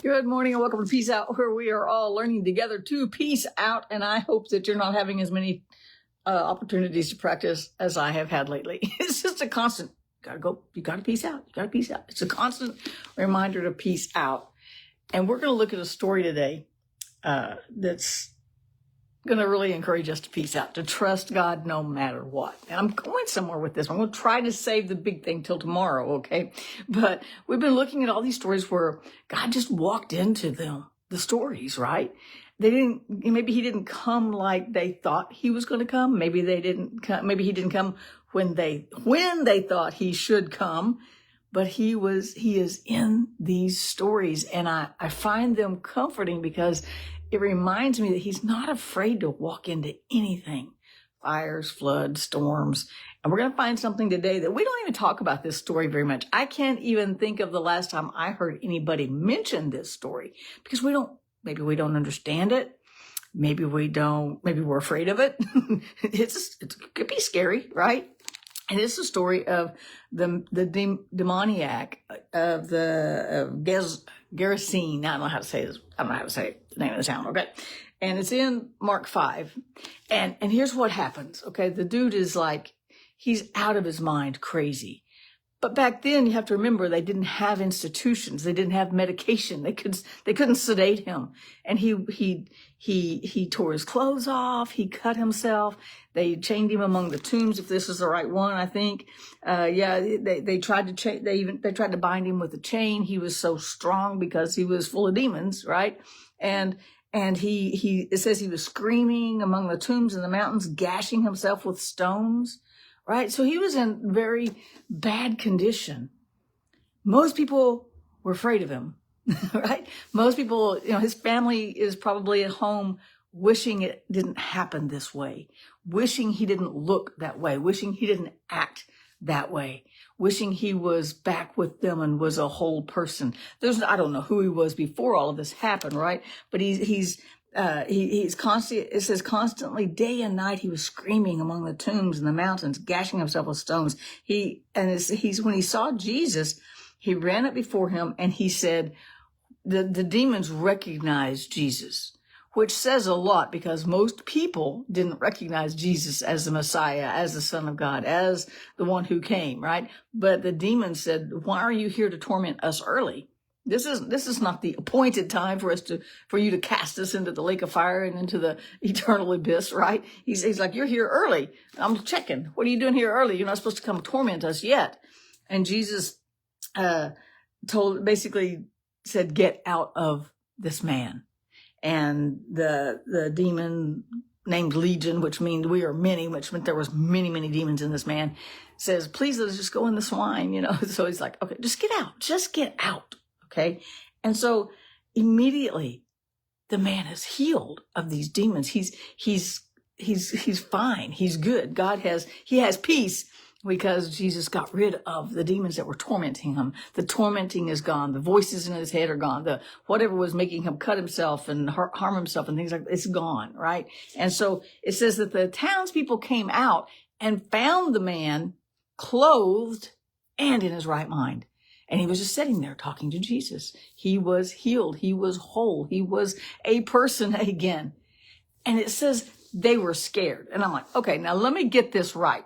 Good morning and welcome to Peace Out, where we are all learning together to peace out. And I hope that you're not having as many opportunities to practice as I have had lately. It's just a constant, you gotta peace out, you gotta peace out. It's a constant reminder to peace out. And we're going to look at a story today that's going to really encourage us to peace out, to trust God no matter what. And I'm going somewhere with this. I'm going to try to save the big thing till tomorrow, okay? But we've been looking at all these stories where God just walked into them, the stories, right? Maybe he didn't come like they thought he was going to come. Maybe he didn't come when they thought he should come. But he is in these stories, and I find them comforting because it reminds me that he's not afraid to walk into anything. Fires, floods, storms. And we're going to find something today that we don't even talk about this story very much. I can't even think of the last time I heard anybody mention this story because maybe we don't understand it. Maybe we're afraid of it. It could be scary, right? And it's the story of the demoniac of Gerasene. I don't know how to say this. I don't know how to say the name of the town. Okay. And it's in Mark 5. And here's what happens. Okay. The dude is like, he's out of his mind crazy. But back then you have to remember they didn't have institutions. They didn't have medication. They couldn't sedate him. And he tore his clothes off. He cut himself. They chained him among the tombs, if this is the right one, I think. They tried to bind him with a chain. He was so strong because he was full of demons, right? And it says he was screaming among the tombs in the mountains, gashing himself with stones, right? So he was in very bad condition. Most people were afraid of him, right? Most people, his family is probably at home wishing it didn't happen this way, wishing he didn't look that way, wishing he didn't act that way, wishing he was back with them and was a whole person. I don't know who he was before all of this happened, right? But he's constantly, it says constantly day and night he was screaming among the tombs and the mountains, gashing himself with stones. When he saw Jesus, he ran up before him and he said, the demons recognized Jesus, which says a lot because most people didn't recognize Jesus as the Messiah, as the Son of God, as the one who came, right? But the demons said, why are you here to torment us early? This is not the appointed time for you to cast us into the lake of fire and into the eternal abyss, right? He's like, you're here early. I'm checking. What are you doing here early? You're not supposed to come torment us yet. And Jesus basically said, get out of this man. And the demon named Legion, which means we are many, which meant there was many, many demons in this man, says, please, let's just go in the swine, So he's like, okay, just get out. Okay. And so immediately the man is healed of these demons. He's fine. He's good. He has peace because Jesus got rid of the demons that were tormenting him. The tormenting is gone. The voices in his head are gone. Whatever was making him cut himself and harm himself and things like that, it's gone, right? And so it says that the townspeople came out and found the man clothed and in his right mind. And he was just sitting there talking to Jesus. He was healed. He was whole. He was a person again. And it says they were scared. And I'm like, okay, now let me get this right.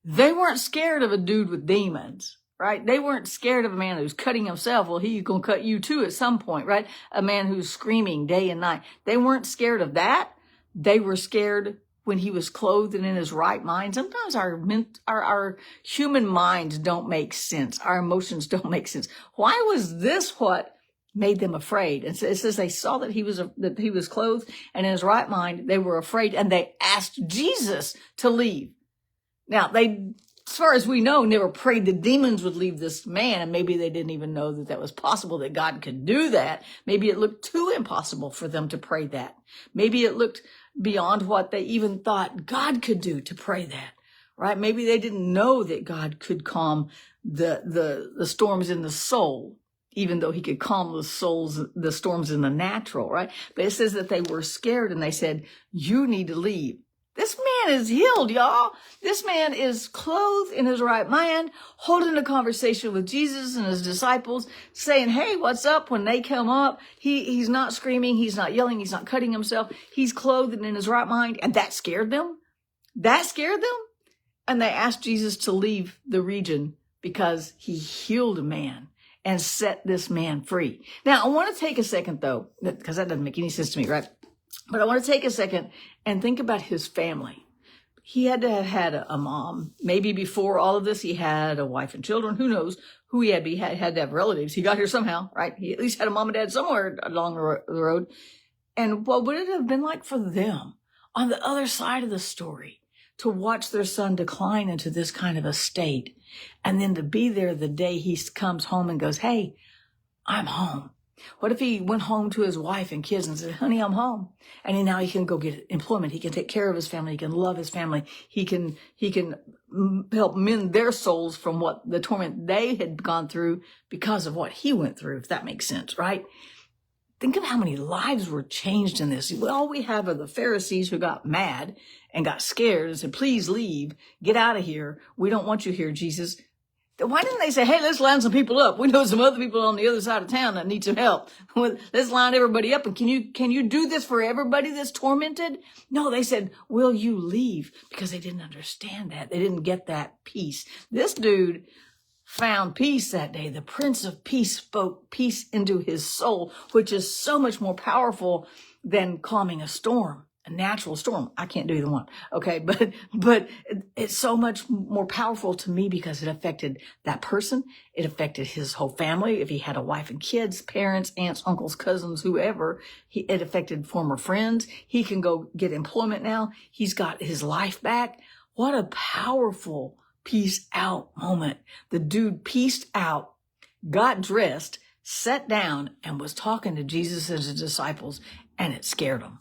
They weren't scared of a dude with demons, right? They weren't scared of a man who's cutting himself. Well, he's going to cut you too at some point, right? A man who's screaming day and night. They weren't scared of that. They were scared when he was clothed and in his right mind. Sometimes our human minds don't make sense. Our emotions don't make sense. Why was this what made them afraid? And so it says they saw that he was clothed and in his right mind. They were afraid and they asked Jesus to leave. Now, they, as far as we know, never prayed the demons would leave this man, and maybe they didn't even know that was possible, that God could do that. Maybe it looked too impossible for them to pray that. Maybe it looked beyond what they even thought God could do to pray that, right? Maybe they didn't know that God could calm the storms in the soul, even though he could calm the storms in the natural, right? But it says that they were scared and they said, you need to leave. This man is healed, y'all. This man is clothed in his right mind, holding a conversation with Jesus and his disciples, saying, hey, what's up? When they come up, he's not screaming, he's not yelling, he's not cutting himself. He's clothed in his right mind. And that scared them. That scared them. And they asked Jesus to leave the region because he healed a man and set this man free. Now, I want to take a second, though, because that doesn't make any sense to me, right? But I want to take a second and think about his family. He had to have had a mom. Maybe before all of this, he had a wife and children. Who knows who he had? He had to have relatives. He got here somehow, right? He at least had a mom and dad somewhere along the road. And what would it have been like for them on the other side of the story to watch their son decline into this kind of a state, and then to be there the day he comes home and goes, hey, I'm home. What if he went home to his wife and kids and said, honey, I'm home. And now he can go get employment. He can take care of his family. He can love his family. He can help mend their souls from what the torment they had gone through because of what he went through, if that makes sense, right? Think of how many lives were changed in this. All we have are the Pharisees who got mad and got scared and said, please leave, get out of here. We don't want you here, Jesus. Why didn't they say, hey, let's line some people up? We know some other people on the other side of town that need some help. Let's line everybody up. And can you do this for everybody that's tormented? No, they said, will you leave? Because they didn't understand that. They didn't get that peace. This dude found peace that day. The Prince of Peace spoke peace into his soul, which is so much more powerful than calming a storm, a natural storm. I can't do either one. Okay. But it's so much more powerful to me because it affected that person. It affected his whole family. If he had a wife and kids, parents, aunts, uncles, cousins, whoever, it affected former friends. He can go get employment now. He's got his life back. What a powerful peace out moment. The dude peaced out, got dressed, sat down, and was talking to Jesus and his disciples, and it scared them.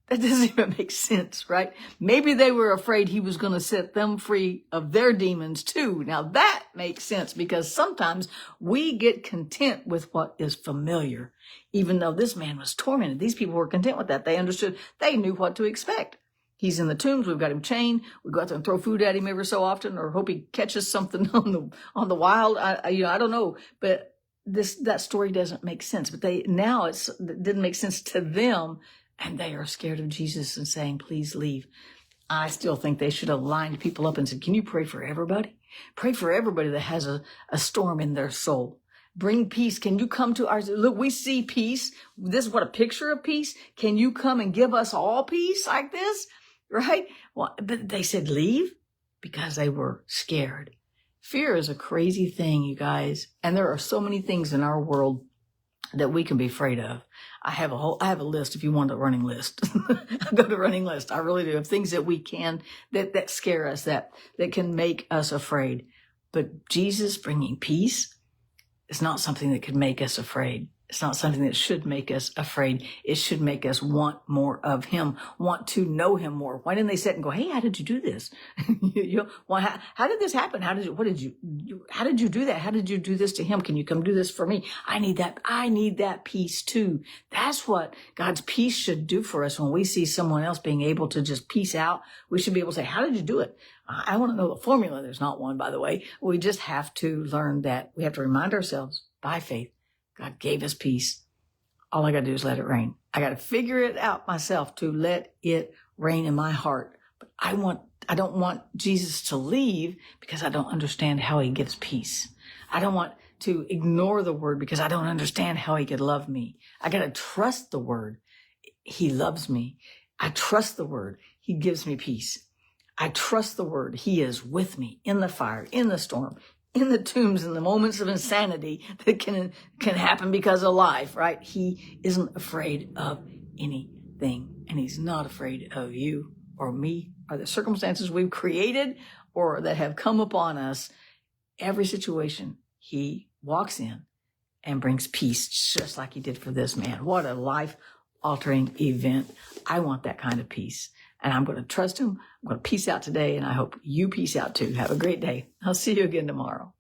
That doesn't even make sense, right? Maybe they were afraid he was going to set them free of their demons too. Now that makes sense because sometimes we get content with what is familiar. Even though this man was tormented, these people were content with that. They understood, they knew what to expect. He's in the tombs. We've got him chained. We go out there and throw food at him every so often, or hope he catches something on the wild. I don't know, but that story doesn't make sense. But it didn't make sense to them, and they are scared of Jesus and saying, "Please leave." I still think they should have lined people up and said, "Can you pray for everybody? Pray for everybody that has a storm in their soul. Bring peace. Can you come to our, look, we see peace. This is what a picture of peace. Can you come and give us all peace like this?" Right? Well, but they said leave because they were scared. Fear is a crazy thing, you guys. And there are so many things in our world that we can be afraid of. I have a list if you want a running list. I go to running list. I really do. Of things that we can, that scare us, that can make us afraid. But Jesus bringing peace is not something that could make us afraid. It's not something that should make us afraid. It should make us want more of him, want to know him more. Why didn't they sit and go, "Hey, how did you do this? How did this happen? How did you do that? How did you do this to him? Can you come do this for me? I need that peace too." That's what God's peace should do for us. When we see someone else being able to just peace out, we should be able to say, "How did you do it?" I want to know the formula. There's not one, by the way. We just have to learn that. We have to remind ourselves by faith, God gave us peace. All I got to do is let it rain. I got to figure it out myself to let it rain in my heart. But I don't want Jesus to leave because I don't understand how he gives peace. I don't want to ignore the word because I don't understand how he could love me. I got to trust the word. He loves me. I trust the word. He gives me peace. I trust the word. He is with me in the fire, in the storm, in the tombs, in the moments of insanity that can happen because of life, right? He isn't afraid of anything, and he's not afraid of you or me or the circumstances we've created or that have come upon us. Every situation, he walks in and brings peace, just like he did for this man. What a life-altering event. I want that kind of peace, and I'm going to trust him. I'm going to peace out today, and I hope you peace out too. Have a great day. I'll see you again tomorrow.